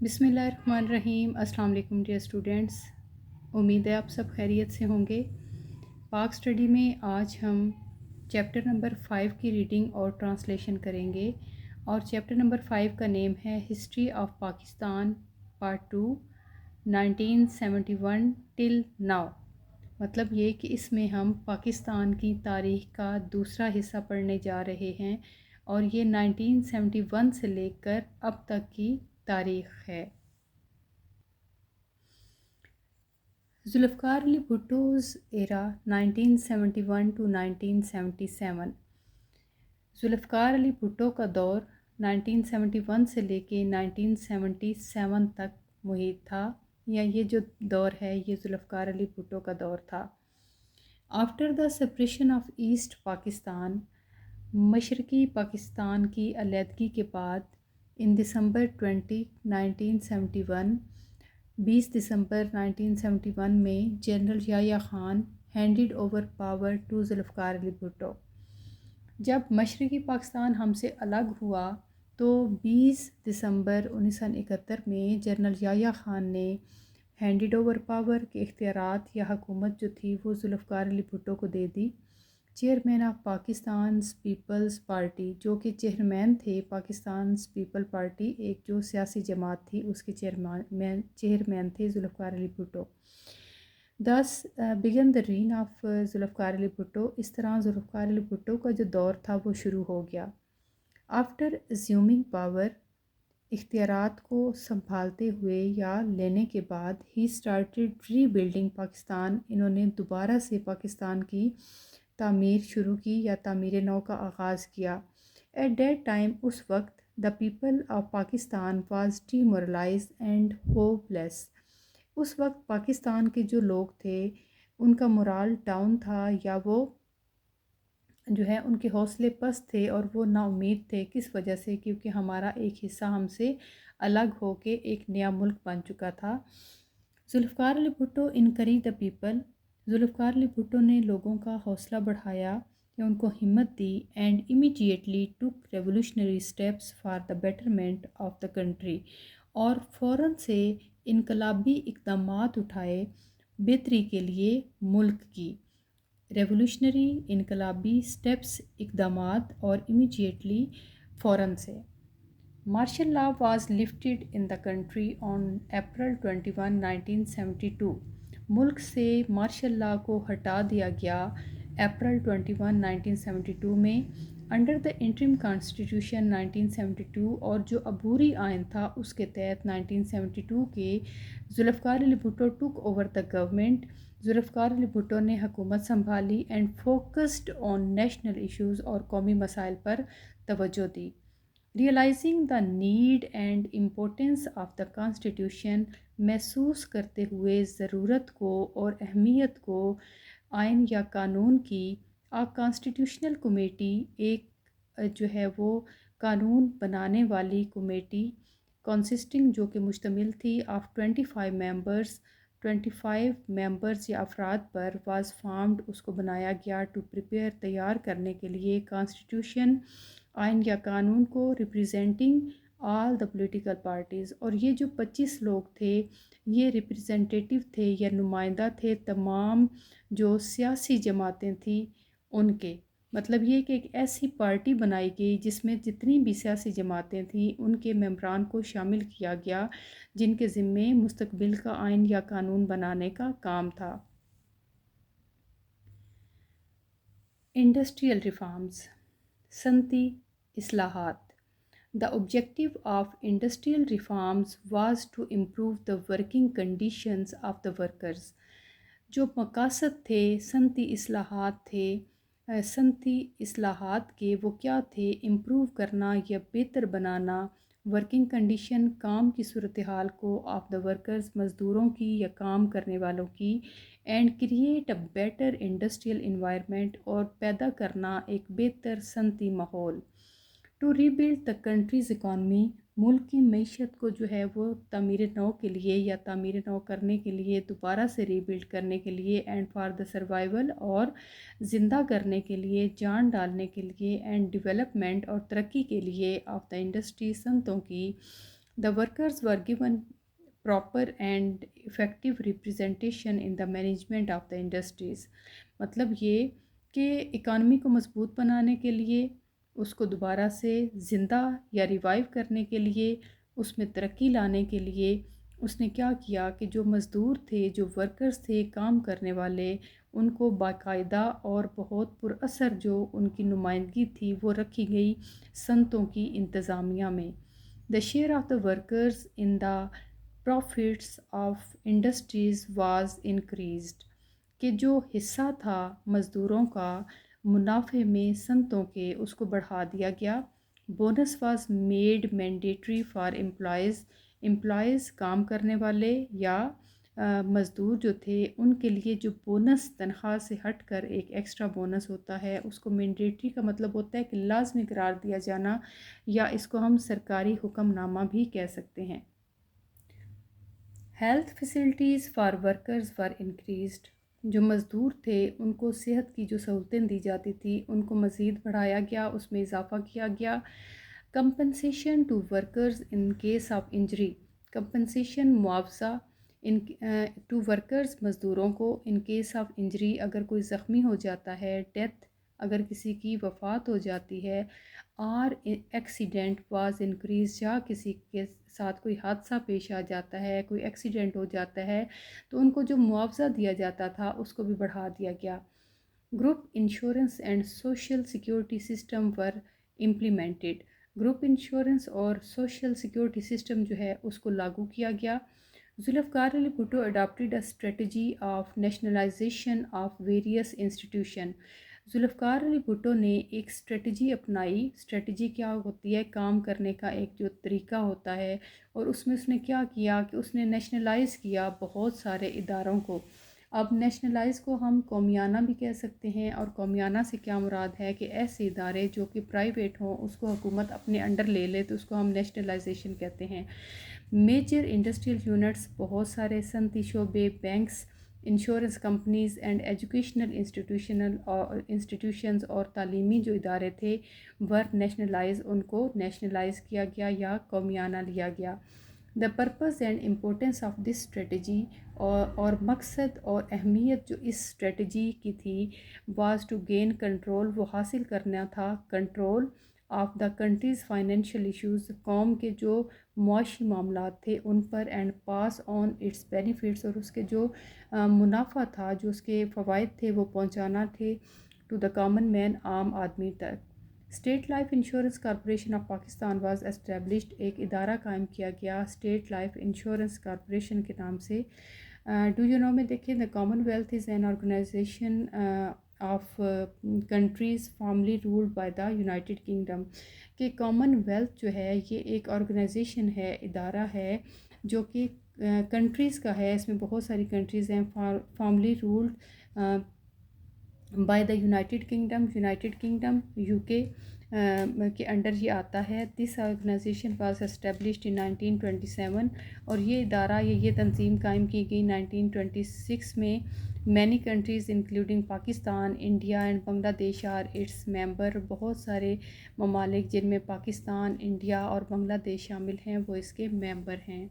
بسم اللہ الرحمن الرحیم۔ السلام علیکم ڈیئر اسٹوڈینٹس، امید ہے آپ سب خیریت سے ہوں گے۔ پاک اسٹڈی میں آج ہم چیپٹر نمبر 5 کی ریڈنگ اور ٹرانسلیشن کریں گے، اور چیپٹر نمبر 5 کا نیم ہے history of Pakistan part 2 1971 till now. مطلب یہ کہ اس میں ہم پاکستان کی تاریخ کا دوسرا حصہ پڑھنے جا رہے ہیں، اور یہ 1971 سے لے کر اب تک کی تاریخ ہے۔ ذوالفقار علی بھٹوز ایرا 1971 to 1977۔ ذوالفقار علی بھٹو کا دور 1971 سے لے کے 1977 تک محیط تھا، یا یہ جو دور ہے یہ ذوالفقار علی بھٹو کا دور تھا۔ After the separation of East Pakistan, مشرقی پاکستان کی علیحدگی کے بعد، ان دسمبر 20 دسمبر 1971 میں general Yahya Khan handed over power to Zulfikar Ali Bhutto. جب مشرقی پاکستان ہم سے الگ ہوا تو 20 دسمبر 1971 میں جنرل یحییٰ خان نے ہینڈڈ اوور پاور کے اختیارات یا حکومت جو تھی وہ ذوالفقار علی بھٹو کو دے دی۔ Chairman of Pakistan Peoples Party, جو کہ چیئرمین تھے پاکستان پیپل پارٹی، ایک جو سیاسی جماعت تھی، اس کے چیئرمین تھے Zulfiqar Ali Bhutto. thus began the reign of Zulfiqar Ali Bhutto. اس طرح ذوالفقار علی بھٹو کا جو دور تھا وہ شروع ہو گیا۔ آفٹر assuming پاور، اختیارات کو سنبھالتے ہوئے یا لینے کے بعد، ہی started rebuilding پاکستان، انہوں نے دوبارہ سے پاکستان کی تعمیر شروع کی یا تعمیر نو کا آغاز کیا۔ ایٹ دیٹ ٹائم، اس وقت، the people of Pakistan was demoralised and hopeless. اس وقت پاکستان کے جو لوگ تھے ان کا مورال ڈاؤن تھا، یا وہ جو ہے ان کے حوصلے پست تھے اور وہ نا امید تھے۔ کس وجہ سے؟ کیونکہ ہمارا ایک حصہ ہم سے الگ ہو کے ایک نیا ملک بن چکا تھا۔ Zulfikar Ali Bhutto encourage the people, Zulfikar Ali Bhutto نے لوگوں کا حوصلہ بڑھایا یا ان کو ہمت دی، and immediately took revolutionary steps for the betterment of the country, اور فوراً سے انقلابی اقدامات اٹھائے بہتری کے لیے ملک کی۔ ریولیوشنری انقلابی اسٹیپس، اقدامات، اور امیڈیٹلی فوراً سے۔ Martial law was lifted in the country on April 21 1972۔ ملک سے مارشل لا کو ہٹا دیا گیا اپریل 21 1972 میں، انڈر دا انٹرم کانسٹیٹیوشن 1972، اور جو عبوری آئین تھا اس کے تحت 1972 کے Zulfikar Ali Bhutto took over the government. Zulfikar Ali Bhutto نے حکومت سنبھالی and focused on national issues, اور قومی مسائل پر توجہ دی۔ Realising the need and importance of the constitution, محسوس کرتے ہوئے ضرورت کو اور اہمیت کو آئین یا قانون کی، کانسٹیٹیوشنل کمیٹی، ایک جو ہے وہ قانون بنانے والی کمیٹی، کنسسٹنگ جو کہ مشتمل تھی آف 25 ممبرز یا افراد پر، واز فارمڈ، اس کو بنایا گیا، ٹو پریپیئر، تیار کرنے کے لیے، کانسٹیٹیوشن، آئین یا قانون کو، ریپریزینٹنگ آل دا پولیٹیکل پارٹیز، اور یہ جو 25 لوگ تھے یہ ریپریزنٹیٹیو تھے یا نمائندہ تھے تمام جو سیاسی جماعتیں تھیں ان کے۔ مطلب یہ کہ ایک ایسی پارٹی بنائی گئی جس میں جتنی بھی سیاسی جماعتیں تھیں ان کے ممبران کو شامل کیا گیا، جن کے ذمے مستقبل کا آئین یا قانون بنانے کا کام تھا۔ انڈسٹریل ریفارمز، صنعتی اصلاحات۔ The objective of industrial reforms was to improve the working conditions of the workers۔ جو مقاصد تھے صنعتی اصلاحات تھے، صنعتی اصلاحات کے وہ کیا تھے؟ امپروو کرنا یا بہتر بنانا ورکنگ کنڈیشن، کام کی صورتحال کو، آف دا ورکرز، مزدوروں کی یا کام کرنے والوں کی، and create a better industrial environment, اور پیدا کرنا ایک بہتر صنعتی ماحول۔ To rebuild the country's economy, ملک کی معیشت کو جو ہے وہ تعمیر نو کے لیے یا تعمیر نو کرنے کے لیے، دوبارہ سے ری بلڈ کرنے کے لیے، اینڈ فار دا سروائیول، اور زندہ کرنے کے لیے، جان ڈالنے کے لیے، اینڈ ڈیولپمنٹ، اور ترقی کے لیے، آف دا انڈسٹری، صنعتوں کی، The workers were given proper and effective representation in the management of the industries. مطلب یہ کہ اکانومی کو مضبوط بنانے کے لیے، اس کو دوبارہ سے زندہ یا ریوائیو کرنے کے لیے، اس میں ترقی لانے کے لیے اس نے کیا کیا کہ جو مزدور تھے، جو ورکرز تھے، کام کرنے والے، ان کو باقاعدہ اور بہت پر اثر جو ان کی نمائندگی تھی وہ رکھی گئی صنعتوں کی انتظامیہ میں. The share of the workers in the profits of industries was increased. کہ جو حصہ تھا مزدوروں کا منافع میں صنعتوں کے، اس کو بڑھا دیا گیا. Bonus was made mandatory for employees کام کرنے والے یا مزدور جو تھے ان کے لیے جو بونس تنخواہ سے ہٹ کر ایک ایکسٹرا بونس ہوتا ہے، اس کو مینڈیٹری کا مطلب ہوتا ہے کہ لازمی قرار دیا جانا، یا اس کو ہم سرکاری حکم نامہ بھی کہہ سکتے ہیں. Health facilities for workers were increased. جو مزدور تھے ان کو صحت کی جو سہولتیں دی جاتی تھی ان کو مزید بڑھایا گیا، اس میں اضافہ کیا گیا. Compensation to workers in case of injury. Compensation معاوضہ ٹو ورکرز مزدوروں کو ان کیس آف انجری، اگر کوئی زخمی ہو جاتا ہے، ڈیتھ اگر کسی کی وفات ہو جاتی ہے، اور ایکسیڈنٹ واز انکریز، یا کسی کے ساتھ کوئی حادثہ پیش آ جاتا ہے، کوئی ایکسیڈنٹ ہو جاتا ہے، تو ان کو جو معاوضہ دیا جاتا تھا اس کو بھی بڑھا دیا گیا. Group insurance and social security system were implemented. Group insurance اور سوشل سیکیورٹی سسٹم جو ہے اس کو لاگو کیا گیا. Zulfikar Ali Bhutto adapted a strategy of nationalisation of various institution. Zulfikar Ali Bhutto نے ایک اسٹریٹجی اپنائی. اسٹریٹجی کیا ہوتی ہے؟ کام کرنے کا ایک جو طریقہ ہوتا ہے، اور اس میں اس نے کیا کیا کہ اس نے نیشنلائز کیا بہت سارے اداروں کو. اب نیشنلائز کو ہم قومیانہ بھی کہہ سکتے ہیں، اور قومیانہ سے کیا مراد ہے کہ ایسے ادارے جو کہ پرائیویٹ ہوں اس کو حکومت اپنے انڈر لے لے تو اس کو ہم نیشنلائزیشن کہتے ہیں. میجر انڈسٹریل یونٹس، بہت سارے صنعتی شعبے، banks, insurance companies and educational institutions اور تعلیمی جو ادارے تھے ور نیشنلائز، ان کو نیشنلائز کیا گیا یا قومیانہ لیا گیا. The purpose and importance of this strategy, اور مقصد اور اہمیت جو اس اسٹریٹجی کی تھی، واز ٹو گین کنٹرول، وہ حاصل کرنا تھا control of the country's financial issues, قوم کے جو معاشی معاملات تھے ان پر، and pass on its benefits, اور اس کے جو منافع تھا، جو اس کے فوائد تھے وہ پہنچانا تھے ٹو دا کامن مین، عام آدمی تک. State life insurance corporation of Pakistan was established. ایک ادارہ قائم کیا گیا اسٹیٹ لائف انشورنس کارپوریشن کے نام سے. ڈو یو نو میں دیکھیں، the Commonwealth is an organisation of countries formerly ruled by the United Kingdom. کہ کامن ویلتھ جو ہے یہ ایک آرگنائزیشن ہے، ادارہ ہے جو کہ کنٹریز کا ہے. اس میں بہت ساری کنٹریز ہیں. Formerly ruled by the United Kingdom UK کے انڈر یہ آتا ہے. This organisation was established in 1927، اور یہ ادارہ یہ تنظیم قائم کی گئی 1926 میں. Many countries including Pakistan, India and Bangladesh are its member. بہت سارے ممالک جن میں پاکستان، انڈیا اور بنگلہ دیش شامل ہیں وہ اس کے ممبر ہیں.